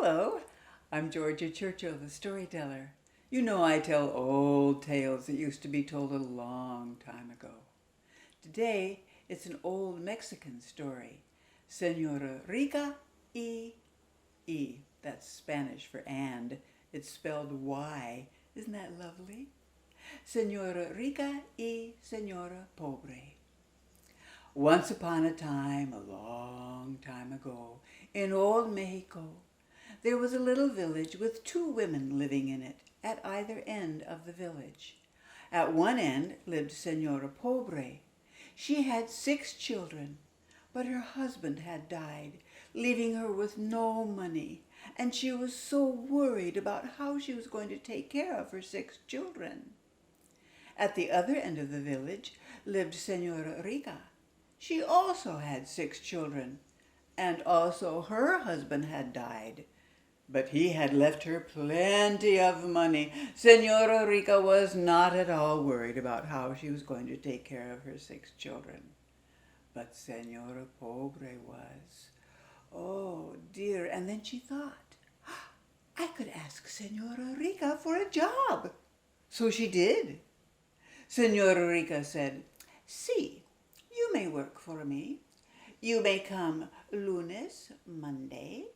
Hello, I'm Georgia Churchill, the storyteller. You know I tell old tales that used to be told a long time ago. Today, it's an old Mexican story, Señora Rica y E. That's Spanish for and. It's spelled Y. Isn't that lovely? Señora Rica y Señora Pobre. Once upon a time, a long time ago, in old Mexico, there was a little village with two women living in it at either end of the village. At one end lived Señora Pobre. She had 6 children, but her husband had died, leaving her with no money, and she was so worried about how she was going to take care of her 6 children. At the other end of the village lived Señora Rica. She also had 6 children, and also her husband had died. But he had left her plenty of money. Señora Rica was not at all worried about how she was going to take care of her 6 children. But Señora Pobre was. Oh dear, and then she thought, I could ask Señora Rica for a job. So she did. Señora Rica said, See, you may work for me. You may come lunes, Monday,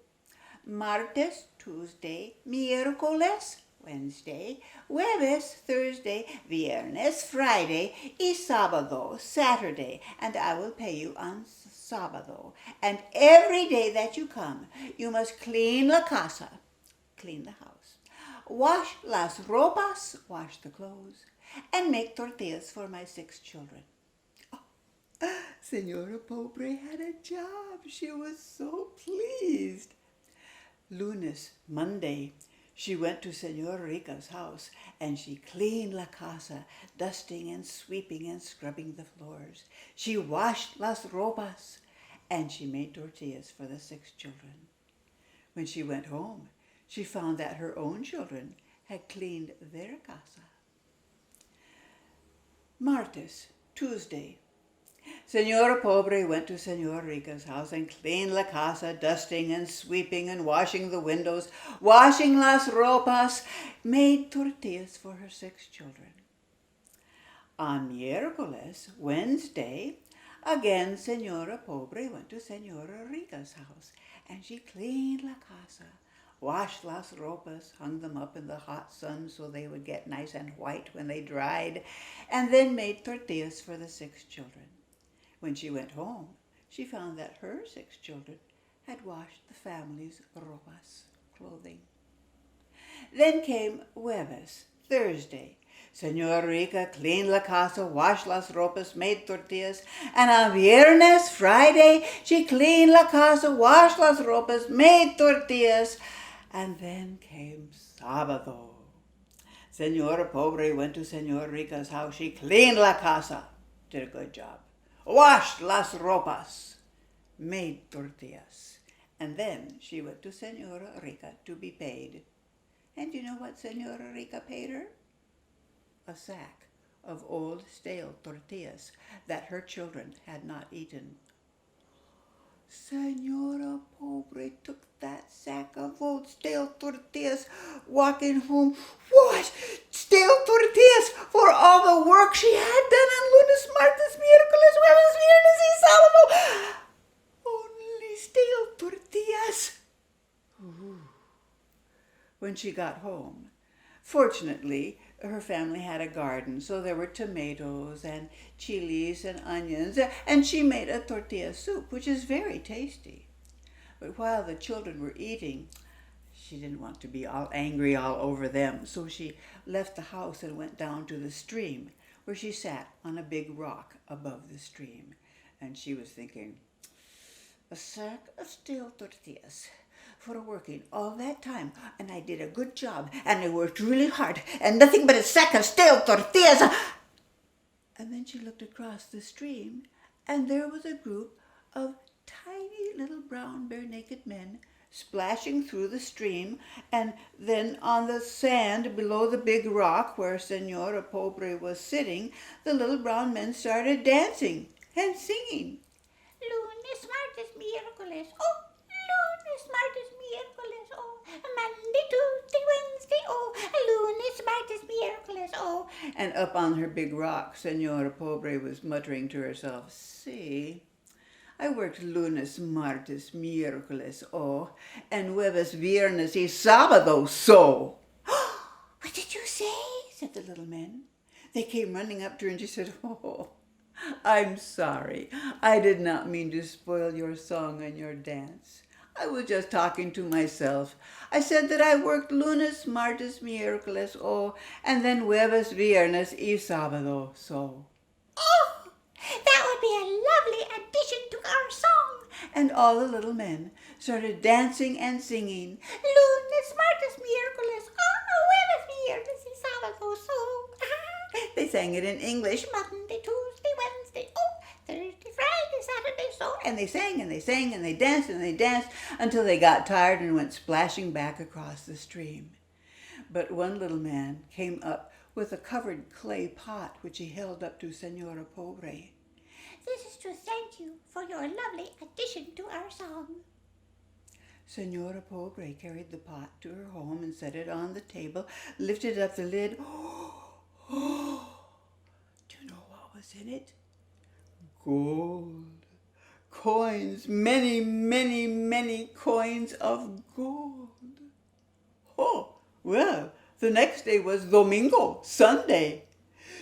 martes, Tuesday, miércoles, Wednesday, jueves, Thursday, viernes, Friday, y sábado, Saturday, and I will pay you on sábado. And every day that you come, you must clean la casa, clean the house, wash las ropas, wash the clothes, and make tortillas for my 6 children. Señora Pobre had a job. She was so pleased. Lunes, Monday, she went to Señora Rica's house and she cleaned la casa, dusting and sweeping and scrubbing the floors. She washed las ropas and she made tortillas for the 6 children. When she went home, she found that her own children had cleaned their casa. Martes, Tuesday, Señora Pobre went to Señora Rica's house and cleaned la casa, dusting and sweeping and washing the windows, washing las ropas, made tortillas for her 6 children. On miércoles, Wednesday, again Señora Pobre went to Señora Rica's house and she cleaned la casa, washed las ropas, hung them up in the hot sun so they would get nice and white when they dried, and then made tortillas for the 6 children. When she went home, she found that her 6 children had washed the family's ropas, clothing. Then came jueves, Thursday. Señora Rica cleaned la casa, washed las ropas, made tortillas, and on viernes, Friday, she cleaned la casa, washed las ropas, made tortillas, and then came sábado. Señora Pobre went to Señora Rica's house. She cleaned la casa, did a good job, washed las ropas, made tortillas, and then she went to Señora Rica to be paid. And you know what Señora Rica paid her? A sack of old stale tortillas that her children had not eaten. Señora Pobre took that sack of old stale tortillas, walking home. What? Stale tortillas for all the work she had done on lunes, martes, miércoles, jueves, viernes y sábado. Only stale tortillas. Ooh. When she got home, fortunately, her family had a garden, so there were tomatoes and chilies and onions, and she made a tortilla soup, which is very tasty. But while the children were eating, she didn't want to be all angry all over them, so she left the house and went down to the stream, where she sat on a big rock above the stream. And she was thinking, a sack of stale tortillas for working all that time, and I did a good job, and I worked really hard, and nothing but a sack of stale tortillas. And then she looked across the stream, and there was a group of tiny little brown bare-naked men splashing through the stream, and then on the sand below the big rock where Señora Pobre was sitting, the little brown men started dancing and singing. Lunes, martes, miércoles, oh, lunes, martes, miércoles, oh, And up on her big rock, Señora Pobre was muttering to herself, "See, I worked lunes, martes, miércoles, and jueves, viernes y sábado, so." "What did you say?" said the little men. They came running up to her and she said, "Oh, I'm sorry. I did not mean to spoil your song and your dance. I was just talking to myself. I said that I worked lunes, martes, miércoles, and then jueves, viernes y sábado, so." "Oh, that would be a lovely addition to our song." And all the little men started dancing and singing, "Lunes, martes, miércoles, jueves, viernes y sábado, so." They sang it in English. "Monday, Tuesday, Wednesday, Thursday, Friday, Saturday, so." And they sang and they sang and they danced and they danced until they got tired and went splashing back across the stream. But one little man came up with a covered clay pot which he held up to Señora Pobre. "This is to thank you for your lovely addition to our song." Señora Pobre carried the pot to her home and set it on the table, lifted up the lid. Do you know what was in it? Gold. Coins, many, many, many coins of gold. Oh, well, the next day was Domingo, Sunday.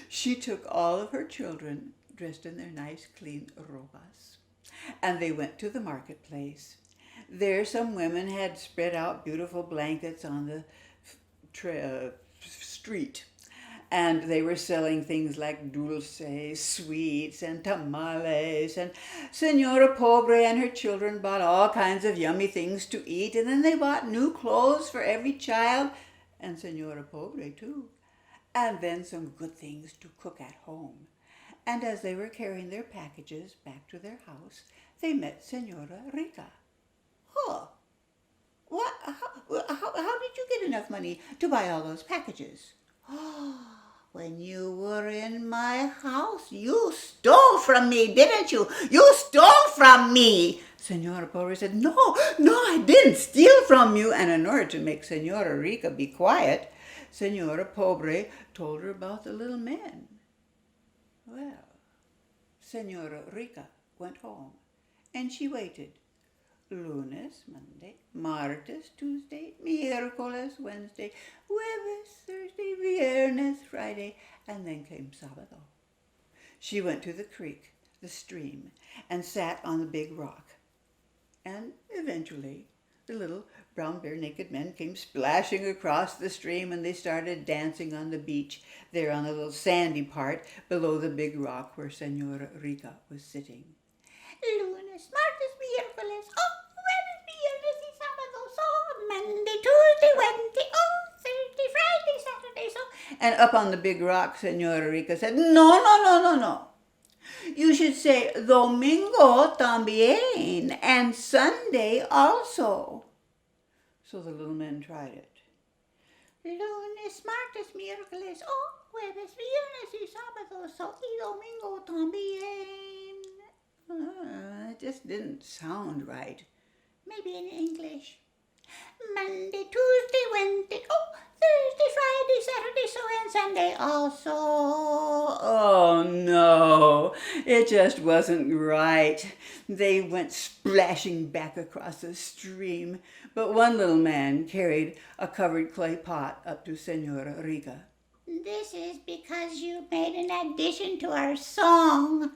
She took all of her children, dressed in their nice, clean robas, and they went to the marketplace. There some women had spread out beautiful blankets on the street, and they were selling things like dulces, sweets, and tamales, and Señora Pobre and her children bought all kinds of yummy things to eat, and then they bought new clothes for every child, and Señora Pobre too, and then some good things to cook at home. And as they were carrying their packages back to their house, they met Señora Rica. "Huh, how did you get enough money to buy all those packages?" "When you were in my house, you stole from me, didn't you? You stole from me." Señora Pobre said, No, I didn't steal from you." And in order to make Señora Rica be quiet, Señora Pobre told her about the little men. Well, Señora Rica went home, and she waited. Lunes, Monday, martes, Tuesday, miércoles, Wednesday, jueves, Thursday, viernes, Friday, and then came sábado. She went to the creek, the stream, and sat on the big rock. And eventually the little brown bare naked men came splashing across the stream, and they started dancing on the beach there on the little sandy part below the big rock where Señora Rica was sitting. "Lunes, martes, miércoles, jueves, viernes y sábado, so." "Monday, Tuesday, Wednesday, Thursday, Friday, Saturday, so." And up on the big rock, Señora Rica said, No. You should say Domingo también, and Sunday also." So the little men tried it. "Lunes, martes, miércoles, jueves, viernes y sábado, so, y domingo también." It just didn't sound right. Maybe in English. "Monday, Tuesday, Wednesday, Thursday, Friday, Saturday, so, and Sunday also." Oh no, it just wasn't right. They went splashing back across the stream, but one little man carried a covered clay pot up to Señora Rica. "This is because you made an addition to our song."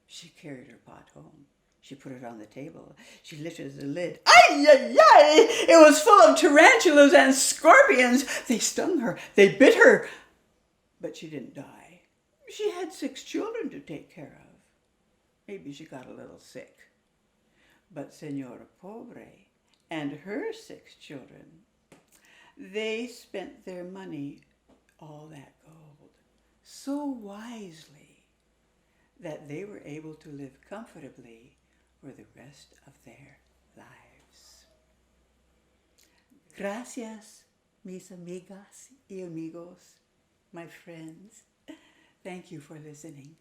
She carried her pot home. She put it on the table. She lifted the lid. Ay, ay, ay! It was full of tarantulas and scorpions. They stung her. They bit her. But she didn't die. She had 6 children to take care of. Maybe she got a little sick. But Señora Pobre and her 6 children, they spent their money, all that gold, so wisely that they were able to live comfortably for the rest of their lives. Gracias, mis amigas y amigos, my friends. Thank you for listening.